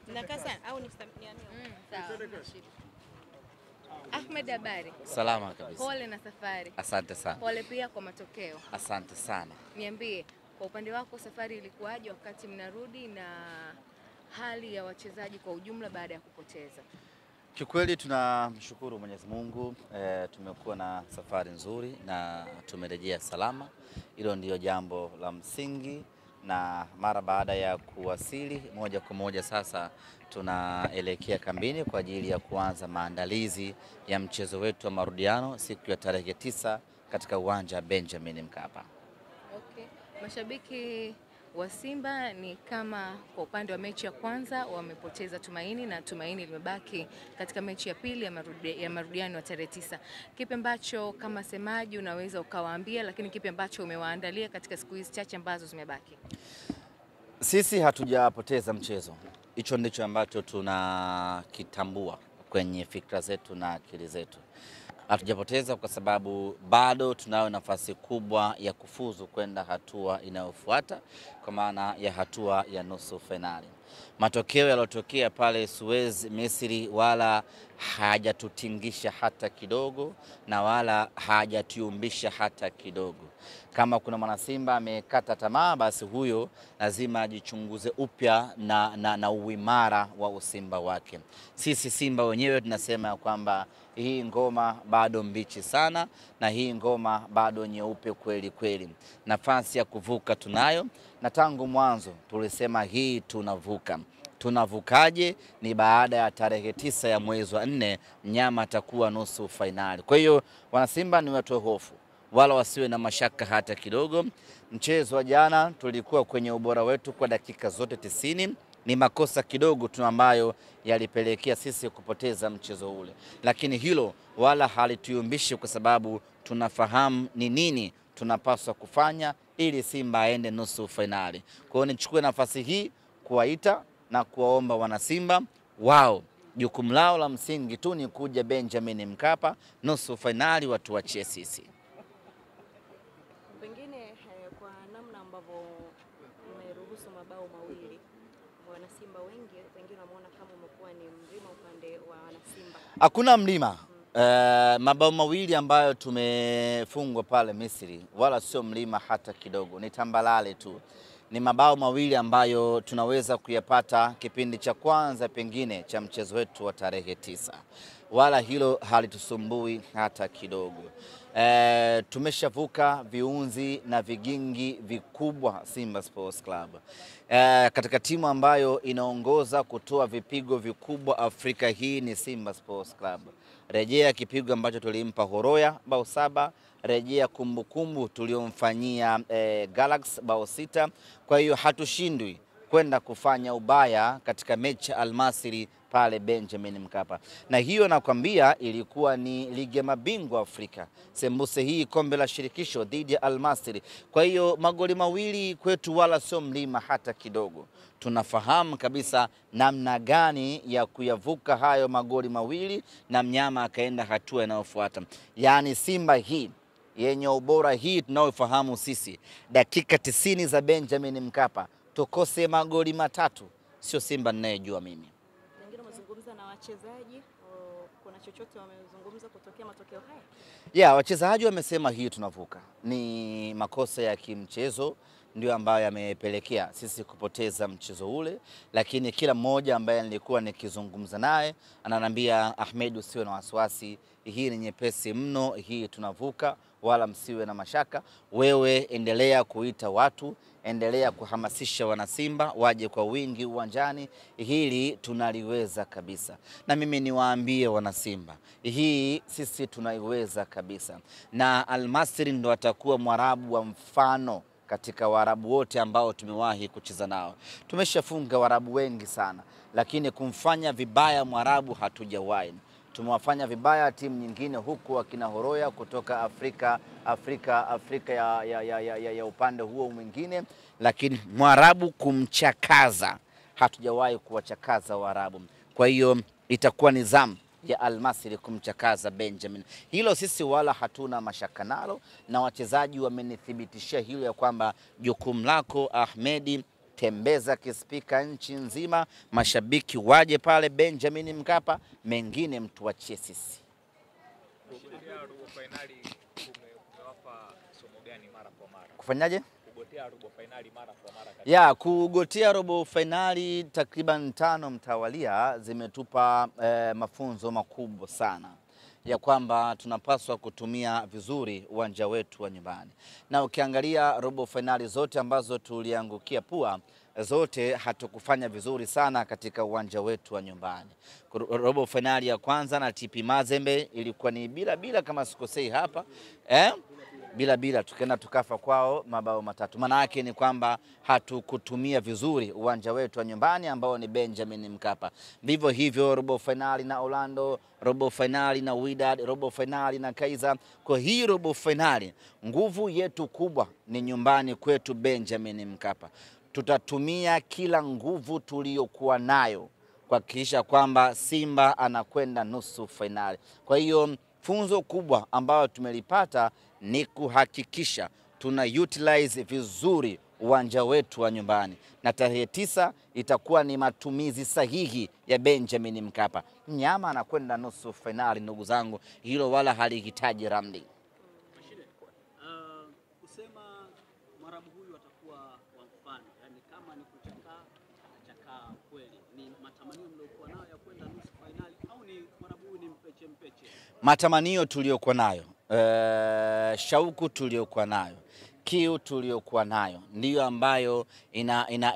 Nakasa au nisamiani? Sawa. Ahmed, habari? Salama kabisa. Pole na safari. Asante sana. Pole pia kwa matokeo. Asante sana. Niambie, kwa upande wako safari ilikuwaje wakati mnarudi na hali ya wachezaji kwa ujumla baada ya kupoteza? Kikweli tunamshukuru Mwenyezi Mungu, tumekuwa na safari nzuri na tumerejea salama. Hilo ndio jambo la msingi, na mara baada ya kuwasili moja kwa moja sasa tunaelekea kambini kwa ajili ya kuanza maandalizi ya mchezo wetu wa marudiano siku ya tarehe 9 katika uwanja wa Benjamin Mkapa. Okay. Mashabiki wa Simba ni kama kwa upande wa mechi ya kwanza wamepoteza tumaini na tumaini limebaki katika mechi ya pili ya marudiano ya tarehe 9. Kipi ambacho kama semaji unaweza ukawaambia, lakini kipi ambacho umewaandalia katika siku hizi chache ambazo zimebaki? Sisi hatujapoteza mchezo. Hicho ndicho ambacho tunakitambua kwenye fikra zetu na akili zetu. Hatujapoteza kwa sababu bado tunayo nafasi kubwa ya kufuzu kwenda hatua inayofuata, kwa maana ya hatua ya nusu finali. Matokeo yaliyotokea pale Suez, Misri, wala hajatutingisha hata kidogo na wala hajatiumbisha hata kidogo. Kama kuna mwana Simba amekata tamaa, basi huyo lazima ajichunguze upya na uimara wa usimba wake. Sisi Simba wenyewe tunasema kwamba hii ngoma bado mbichi sana na hii ngoma bado nyeupe kweli kweli. Nafasi ya kuvuka tunayo, na tangu mwanzo tulisema hii tunavuka. Tunavukaje? Ni baada ya tarehe 9 ya mwezi wa 4 mnyama atakuwa nusu finali. Kwa hiyo wanasimba ni watoe hofu, wala wasiwe na mashaka hata kidogo. Mchezo wa jana tulikuwa kwenye ubora wetu kwa dakika zote 90. Ni makosa kidogo tu ambayo yalipelekea sisi kupoteza mchezo ule, lakini hilo wala halituyumbishi kwa sababu tunafahamu ni nini tunapaswa kufanya ili Simba aende nusu finali. Kwa hiyo nichukue nafasi hii kuwaita na kuwaomba wanasimba wao, jukumu lao la msingi tu ni kuja Benjamin Mkapa nusu finali, watuachie sisi. Pengine kwa namna ambavyo umeruhusu mabao mawili, wanasimba wengi pengine wameona kama umekuwa ni mlima upande wa wanasimba. Hakuna mlima. Mabao mawili ambayo tumefungwa pale Misri wala sio mlima hata kidogo, ni tambalale tu. Ni mabao mawili ambayo tunaweza kuyapata kipindi cha kwanza pengine cha mchezo wetu wa tarehe 9. Wala hilo halitusumbui hata kidogo. Tumeshavuka viunzi na vigingi vikubwa Simba Sports Club. Katika timu ambayo inaongoza kutoa vipigo vikubwa Afrika hii ni Simba Sports Club. Rejea kipigo ambacho tulimpa Horoya bao 7, rejea kumbukumbu tuliomfanyia Galaxy bao 6. Kwa hiyo hatushindwi kwenda kufanya ubaya katika mechi Al-Masry pale Benjamin Mkapa. Na hiyo nakwambia ilikuwa ni ligi ya mabingwa Afrika, sembuse hii kombe la shirikisho dhidi ya Al-Masry. Kwa hiyo magoli mawili kwetu wala sio mlima hata kidogo. Tunafahamu kabisa namna gani ya kuyavuka hayo magoli mawili na mnyama akaenda hatua inayofuata. Yaani Simba hii yenye ubora hii tunaofahamu sisi, dakika 90 za Benjamin Mkapa tukose magoli 3, sio Simba ninayejua mimi. Wengine wamezungumza na wachezaji, kuna chochote wamezungumza kutokea matokeo haya? Wachezaji wamesema hii tunavuka. Ni makosa ya kimchezo ndio ambayo yamepelekea sisi kupoteza mchezo ule, lakini kila mmoja ambaye nilikuwa nikizungumza naye ananiambia, Ahmed, usiwe na wasiwasi, hii ni nyepesi mno, hii tunavuka, wala msiwe na mashaka. Wewe endelea kuita watu, endelea kuhamasisha wanasimba waje kwa wingi uwanjani, hili tunaliweza kabisa. Na mimi niwaambie wanasimba, hii sisi tunaiweza kabisa, na Al-Masry ndo atakuwa Mwarabu wa mfano katika Waarabu wote ambao tumewahi kucheza nao. Tumeshafunga Waarabu wengi sana, lakini kumfanya vibaya Mwarabu hatujawahi. Tumewafanya vibaya timu nyingine huku wakina Horoya kutoka Afrika ya upande huo mwingine, lakini Mwarabu kumchakaza hatujawahi kuwachakaza Waarabu. Kwa hiyo itakuwa ni zamu ya Al-Masry kumchakaza Benjamin. Hilo sisi wala hatuna mashaka nalo, na wachezaji wamenithibitishia hilo ya kwamba jukumu lako Ahmedi, tembeza kispika nchi nzima, mashabiki waje pale Benjamin Mkapa, mengine mtuachie sisi. Robo finali kumewapa somo gani mara kwa mara? Kufanyaje? Kugotea robo finali mara kwa mara. Ya, kugotea robo finali takriban 5 mtawalia zimetupa mafunzo makubwa sana ya kwamba tunapaswa kutumia vizuri uwanja wetu wa nyumbani. Na ukiangalia robo finali zote ambazo tuliangukia pua, zote hatukufanya vizuri sana katika uwanja wetu wa nyumbani. Robo finali ya kwanza na TP Mazembe ilikuwa ni bila kama sikosei hapa, bila tukaenda tukafa kwao mabao 3. Maana yake ni kwamba hatukutumia vizuri uwanja wetu wa nyumbani ambao ni Benjamin Mkapa. Vivyo hivyo robo finali na Orlando, robo finali na Wydad, robo finali na Kaizer. Kwa hii robo finali nguvu yetu kubwa ni nyumbani kwetu Benjamin Mkapa. Tutatumia kila nguvu tuliyokuwa nayo kuhakikisha kwamba Simba anakwenda nusu finali. Kwa hiyo funzo kubwa ambayo tumelipata ni kuhakikisha tuna utilize vizuri uwanja wetu wa nyumbani, na tarehe 9 itakuwa ni matumizi sahihi ya Benjamin Mkapa. Mnyama anakwenda nusu finali, ndugu zangu, hilo wala halihitaji ramli. Kusema Mwarabu huyu atakuwa wa mfano, yani kama ni kuchakaa kweli, ni matamanio mliokuwa nayo ya kwenda nusu finali au ni Mwarabu huyu ni mpeche? Matamanio tuliyokuwa nayo, shauku tuliyokuwa nayo, kiu tuliyokuwa nayo ndiyo ambayo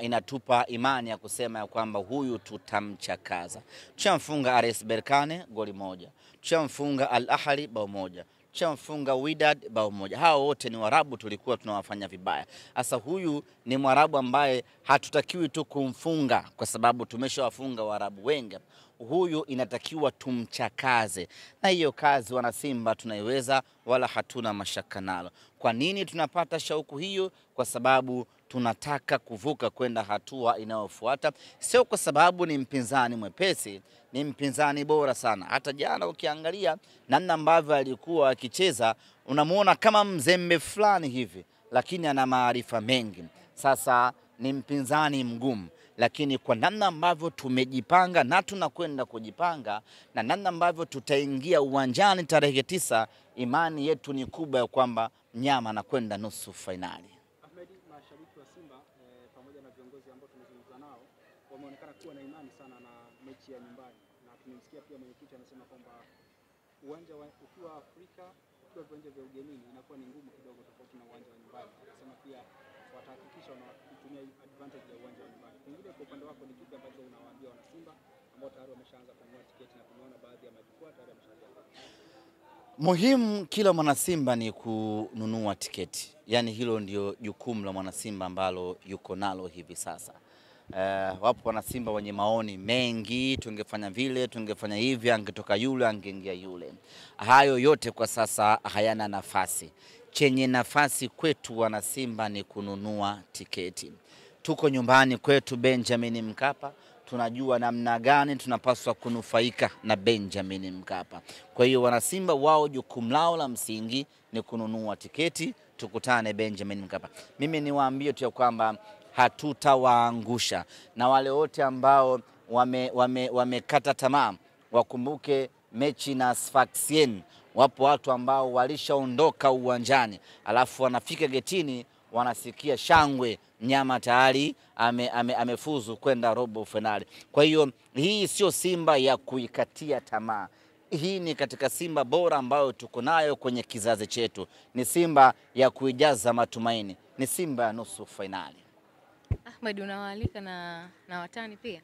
inatupa imani ya kusema ya kwamba huyu tutamchakaza. Tushamfunga RS Berkane goli 1, tushamfunga Al Ahly bao 1, tushamfunga Wydad bao 1. Hao wote ni Waarabu tulikuwa tunawafanya vibaya. Sasa huyu ni Mwarabu ambaye hatutakiwi tu kumfunga kwa sababu tumeshawafunga Waarabu wengi. Huyu inatakiwa tumchakaze, na hiyo kazi wana Simba tunaiweza, wala hatuna mashaka nalo. Kwa nini tunapata shauku hiyo? Kwa sababu tunataka kuvuka kwenda hatua inayofuata, sio kwa sababu ni mpinzani mwepesi, ni mpinzani bora sana. Hata jana ukiangalia namna ambavyo alikuwa akicheza, unamuona kama mzembe fulani hivi, lakini ana maarifa mengi. Sasa ni mpinzani mgumu, lakini kwa namna ambavyo tumejipanga na tunakwenda kujipanga na namna ambavyo tutaingia uwanjani tarehe 9, imani yetu ni kubwa ya kwamba mnyama anakwenda nusu finali. Ahmed, mashabiki wa Simba pamoja na viongozi ambao tumezungumza nao wameonekana kuwa na imani sana na mechi ya nyumbani, na tumemsikia pia mwenyekiti anasema kwamba uwanja ukiwa Afrika, ukiwa viwanja vya ugenini inakuwa ni ngumu kidogo tofauti na uwanja wa nyumbani. Anasema pia watahakikisha wanatumia advantage ya uwanja wa nyumbani. Pengine kwa upande wako ni kipi ambacho unawaambia wana Simba ambao tayari wameshaanza kununua tiketi na tumeona baadhi ya majukwaa tayari yameshaanza? Muhimu kila mwana Simba ni kununua tiketi. Yaani hilo ndio jukumu la mwana Simba ambalo yuko nalo hivi sasa. Wapo wana Simba wenye maoni mengi, tungefanya vile, tungefanya hivi, angetoka yule, angeingia yule. Hayo yote kwa sasa hayana nafasi. Chenye nafasi kwetu wana Simba ni kununua tiketi. Tuko nyumbani kwetu Benjamin Mkapa, tunajua namna gani tunapaswa kunufaika na Benjamin Mkapa. Kwa hiyo wana Simba wao jukumu lao la msingi ni kununua tiketi, tukutane Benjamin Mkapa. Mimi niwaambie tu kwamba hatutawaangusha, na wale wote ambao wamekata tamaa wakumbuke mechi na Sfaxien. Wapo watu ambao walishaondoka uwanjani alafu wanafika getini wanasikia shangwe, mnyama tayari amefuzu kwenda robo finali. Kwa hiyo hii sio Simba ya kuikatia tamaa. Hii ni katika Simba bora ambayo tuko nayo kwenye kizazi chetu. Ni Simba ya kuijaza matumaini. Ni Simba ya nusu finali. Ahmed, unawaalika na watani pia?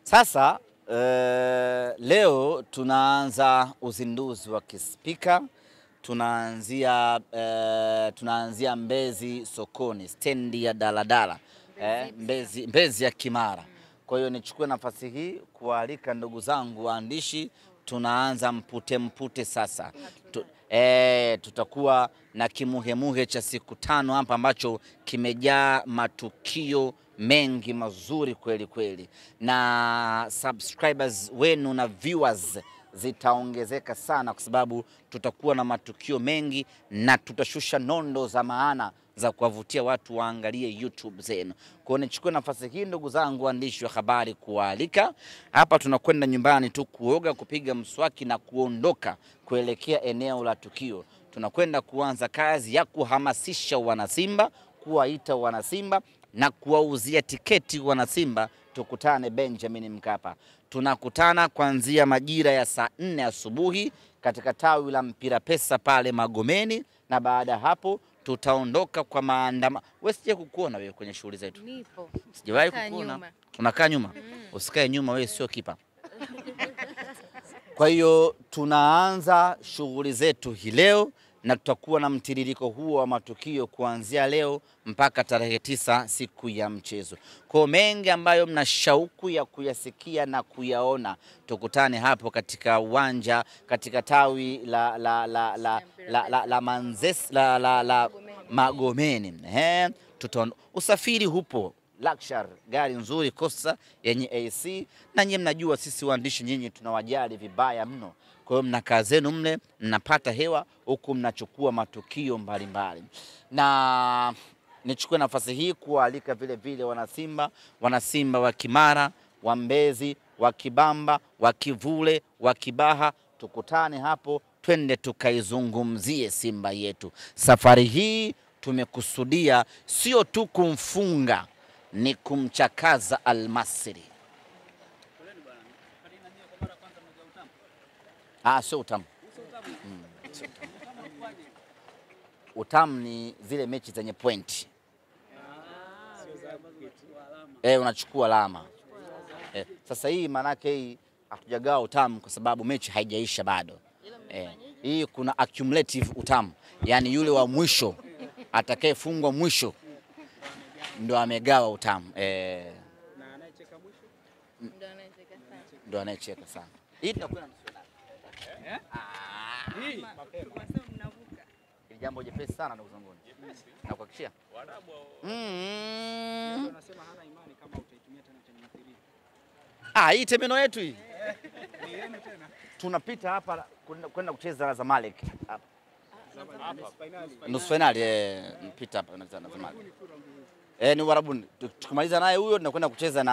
Sasa leo tunaanza uzinduzi wa kispika. Tunaanzia Mbezi sokoni, stendi ya daladala, Mbezi ya Kimara. Kwa hiyo nichukue nafasi hii kualika ndugu zangu waandishi, tunaanza mpute sasa. Tutakuwa na kimuhemuhe cha siku 5 hapa ambacho kimejaa matukio mengi mazuri kweli kweli, na subscribers wenu na viewers zitaongezeka sana kwa sababu tutakuwa na matukio mengi na tutashusha nondo za maana za kuwavutia watu waangalie YouTube zenu. Kwa hiyo nichukue nafasi hii ndugu zangu waandishi wa habari kualika hapa, tunakwenda nyumbani tu kuoga, kupiga mswaki na kuondoka kuelekea eneo la tukio. Tunakwenda kuanza kazi ya kuhamasisha wanasimba, kuwaita wanasimba na kuwauzia tiketi wanasimba. Tukutane Benjamin Mkapa. Tunakutana kuanzia majira ya saa 4 asubuhi katika tawi la Mpira Pesa pale Magomeni, na baada hapo tutaondoka kwa maandamano. Wewe sije kukuona wewe kwenye shughuli zetu. Nipo. Sijawahi kukuona. Unakaa nyuma? Usikae nyuma, wewe sio kipa. Kwa hiyo tunaanza shughuli zetu hii leo na tutakuwa na mtiririko huo wa matukio kuanzia leo mpaka tarehe 9 siku ya mchezo. Kwa mengi ambayo mna shauku ya kuyasikia na kuyaona, tukutane hapo katika uwanja, katika tawi la Magomeni. Usafiri hupo, luxury, gari nzuri Costa yenye AC, na nyinyi mnajua sisi waandishi nyinyi tunawajali vibaya mno. Kwa hiyo mnakaa zenu mle, mnapata hewa huku mnachukua matukio mbalimbali. Na nichukue nafasi hii kualika vile vile wanasimba wa Kimara, wa Mbezi, wa Kibamba, wa Kivule, wa Kibaha, tukutane hapo, twende tukaizungumzie Simba yetu. Safari hii tumekusudia sio tu kumfunga, ni kumchakaza Al-Masry. Sio utamu. Utamu ni zile mechi zenye point. Unachukua alama. Sasa hii manake hii hatujagawa utamu kwa sababu mechi haijaisha bado. Hii kuna accumulative utamu. Yaani yule wa mwisho atakayefungwa mwisho ndo amegawa utamu. Na anayecheka mwisho ndo anayecheka sana. Hii itakuwa na hii mapema. Ni jambo jepesi sana ndugu zangu. Na kuhakikishia. Wanasema hana imani kama utaitumia tena tena 3. Hii temeno yetu hii. Tunapita hapa kwenda kucheza na Zamalek hapa. Nusu finali mpita hapa na Zamalek. Ni Warabuni. Tukimaliza naye huyo tunakwenda kucheza na